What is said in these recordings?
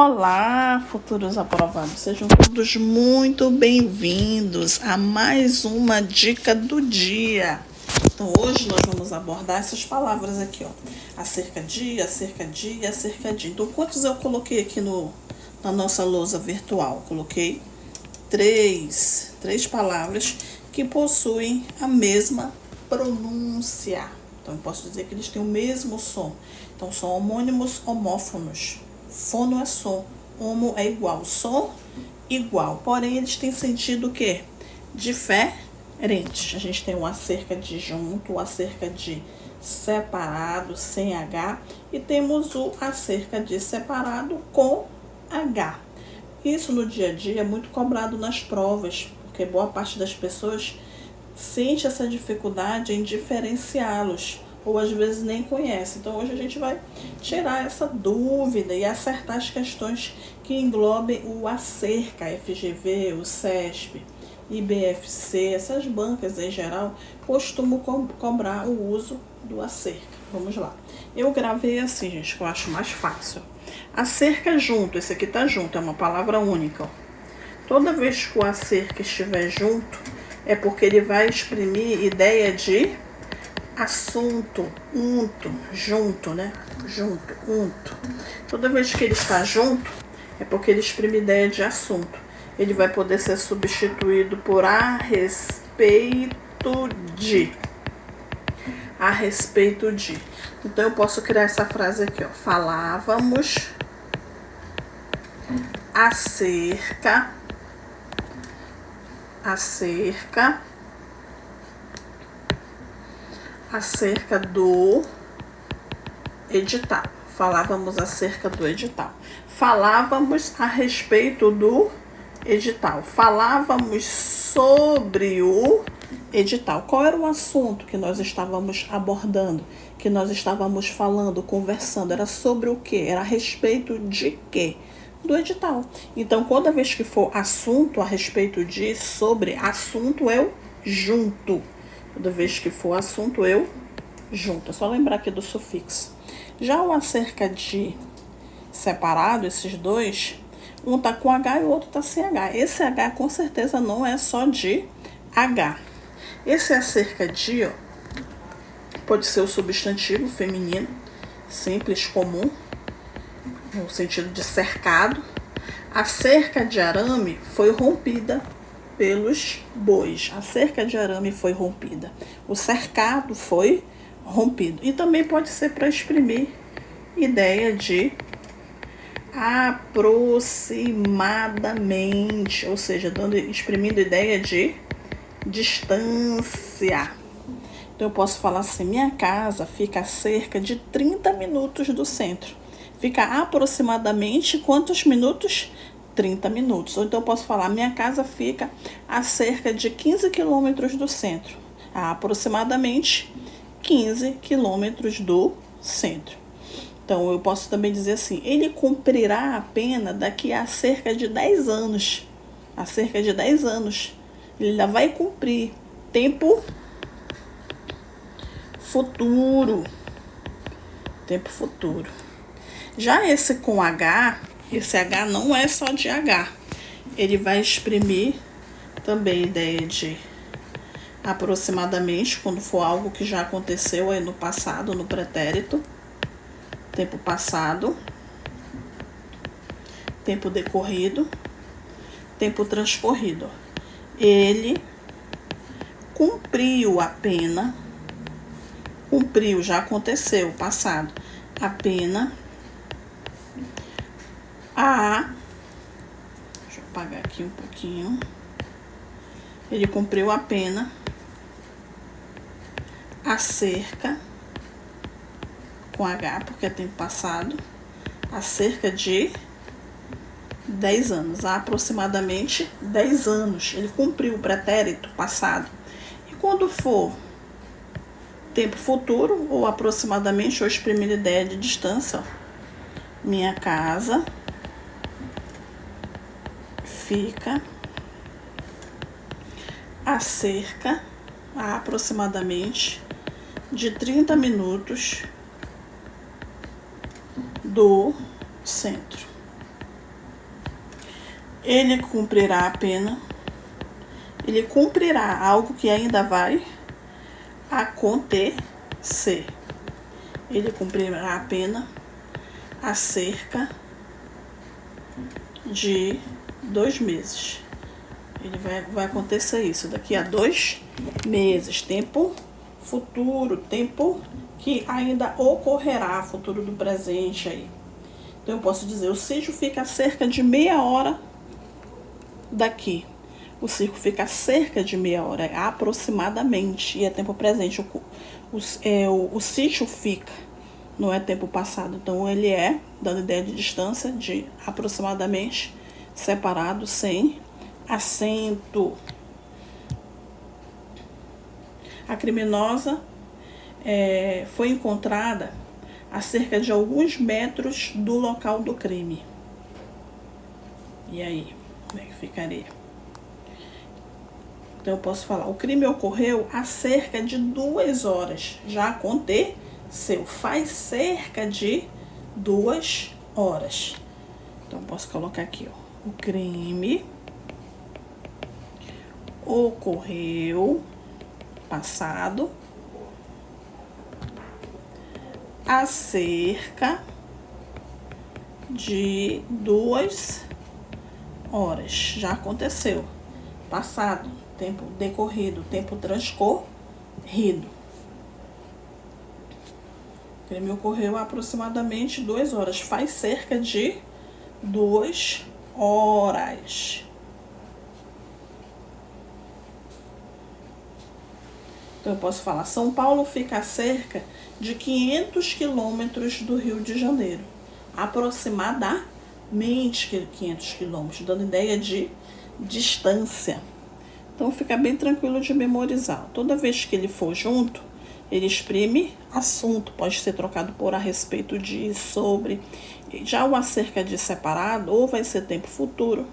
Olá, futuros aprovados, sejam todos muito bem-vindos a mais uma dica do dia. Então, hoje nós vamos abordar essas palavras aqui, ó. Acerca de, acerca de, acerca de. Então, quantos eu coloquei aqui na nossa lousa virtual? Coloquei três palavras que possuem a mesma pronúncia. Então, eu posso dizer que eles têm o mesmo som. Então, são homônimos homófonos. Fono é som, homo é igual, som igual. Porém, eles têm sentido o quê? Diferentes. A gente tem o acerca de junto, o acerca de separado, sem H. E temos o acerca de separado com H. Isso no dia a dia é muito cobrado nas provas, porque boa parte das pessoas sente essa dificuldade em diferenciá-los, ou às vezes nem conhece. Então hoje a gente vai tirar essa dúvida e acertar as questões que englobem o acerca, FGV, o CESP, IBFC, essas bancas em geral costumam cobrar o uso do acerca. Vamos lá. Eu gravei assim, gente, que eu acho mais fácil. Acerca junto, esse aqui tá junto, é uma palavra única, ó. Toda vez que o acerca estiver junto, é porque ele vai exprimir ideia de assunto, unto, junto, né? Junto, unto. Toda vez que ele está junto, é porque ele exprime ideia de assunto. Ele vai poder ser substituído por a respeito de. A respeito de. Então, eu posso criar essa frase aqui, ó. Falávamos acerca do edital. Falávamos acerca do edital. Falávamos a respeito do edital. Falávamos sobre o edital. Qual era o assunto que nós estávamos abordando? Que nós estávamos falando, conversando? Era sobre o quê? Era a respeito de quê? Do edital. Então, toda vez que for assunto a respeito de, sobre, assunto eu junto. Toda vez que for assunto eu junto. É só lembrar aqui do sufixo. Já o acerca de separado, esses dois, um tá com H e o outro tá sem H. Esse H com certeza não é só de H. Esse acerca de, ó, pode ser o substantivo feminino, simples, comum, no sentido de cercado. A cerca de arame foi rompida pelos bois. A cerca de arame foi rompida. O cercado foi rompido. E também pode ser para exprimir ideia de aproximadamente, ou seja, exprimindo ideia de distância. Então eu posso falar assim: minha casa fica a cerca de 30 minutos do centro. Fica aproximadamente quantos minutos? 30 minutos. Ou então eu posso falar: minha casa fica a cerca de 15 quilômetros do centro. Aproximadamente 15 quilômetros do centro. Então eu posso também dizer assim: ele cumprirá a pena daqui a cerca de 10 anos. A cerca de 10 anos. Ele ainda vai cumprir. Tempo futuro. Tempo futuro. Já esse com H, esse H não é só de H. Ele vai exprimir também ideia de aproximadamente, quando for algo que já aconteceu aí no passado, no pretérito. Tempo passado. Tempo decorrido. Tempo transcorrido. Ele cumpriu a pena. Cumpriu, já aconteceu, passado. A pena. Deixa eu apagar aqui um pouquinho. Ele cumpriu a pena acerca, com H, porque é tempo passado, acerca de 10 anos, aproximadamente 10 anos. Ele cumpriu o pretérito passado. E quando for tempo futuro, ou aproximadamente, ou exprimindo ideia de distância, ó, minha casa fica a cerca, aproximadamente, de 30 minutos do centro. Ele cumprirá a pena. Ele cumprirá algo que ainda vai acontecer. Ele cumprirá a pena há cerca de 2 meses. Vai acontecer isso daqui a 2 meses. Tempo futuro, tempo que ainda ocorrerá, futuro do presente aí. Então eu posso dizer, o sítio fica a cerca de meia hora daqui. O circo fica a cerca de meia hora, aproximadamente, e é tempo presente. O sítio fica, não é tempo passado. Então ele é, dando ideia de distância, de aproximadamente, separado, sem acento. A criminosa foi encontrada a cerca de alguns metros do local do crime. E aí, como é que ficaria? Então eu posso falar, o crime ocorreu há cerca de 2 horas. Já aconteceu, faz cerca de 2 horas. Então eu posso colocar aqui, ó, o crime ocorreu, passado, há cerca de 2 horas. Já aconteceu, passado, tempo decorrido, tempo transcorrido. O crime ocorreu há aproximadamente 2 horas. Faz cerca de 2 horas. Então eu posso falar, São Paulo fica a cerca de 500 quilômetros do Rio de Janeiro. Aproximadamente 500 quilômetros, dando ideia de distância. Então fica bem tranquilo de memorizar. Toda vez que ele for junto, ele exprime assunto, pode ser trocado por a respeito de, sobre. Já o acerca de separado, ou vai ser tempo futuro,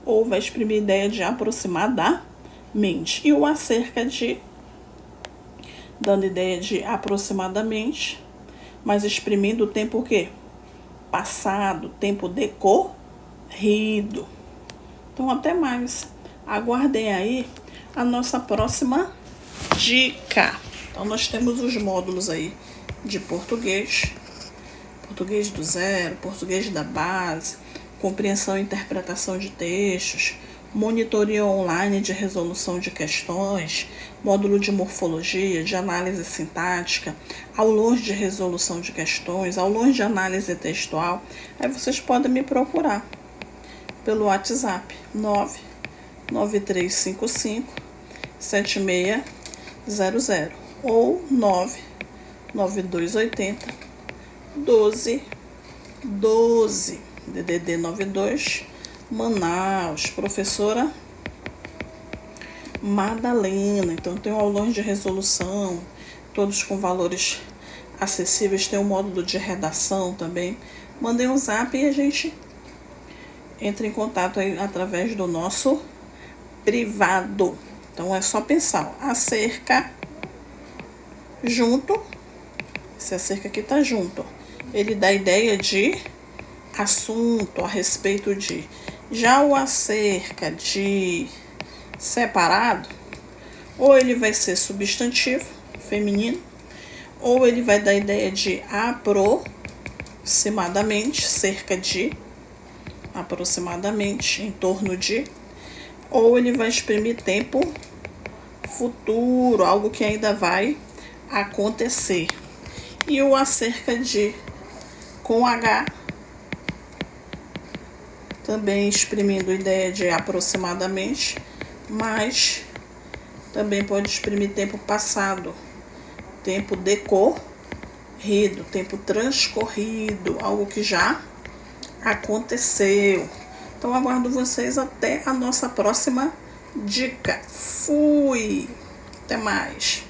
ou vai exprimir ideia de aproximadamente. E o acerca de, dando ideia de aproximadamente, mas exprimindo o tempo o quê? Passado, tempo decorrido. Então até mais. Aguardem aí a nossa próxima dica. Então nós temos os módulos aí de português, português do zero, português da base, compreensão e interpretação de textos, monitoria online de resolução de questões, módulo de morfologia, de análise sintática, aulões de resolução de questões, aulões de análise textual. Aí vocês podem me procurar pelo WhatsApp 99355-7600 ou 99280-1212, DDD 92, Manaus, professora Madalena. Então tem aulões de resolução, todos com valores acessíveis, tem um módulo de redação também. Mandem um zap e a gente entra em contato aí através do nosso privado. Então é só pensar, ó, acerca junto, esse acerca aqui tá junto, ó. Ele dá ideia de assunto, a respeito de. Já o acerca de separado, ou ele vai ser substantivo feminino, ou ele vai dar ideia de aproximadamente, cerca de, aproximadamente, em torno de, ou ele vai exprimir tempo futuro, algo que ainda vai acontecer. E o acerca de com H, também exprimindo ideia de aproximadamente, mas também pode exprimir tempo passado, tempo decorrido, tempo transcorrido, algo que já aconteceu. Então aguardo vocês até a nossa próxima dica. Fui! Até mais!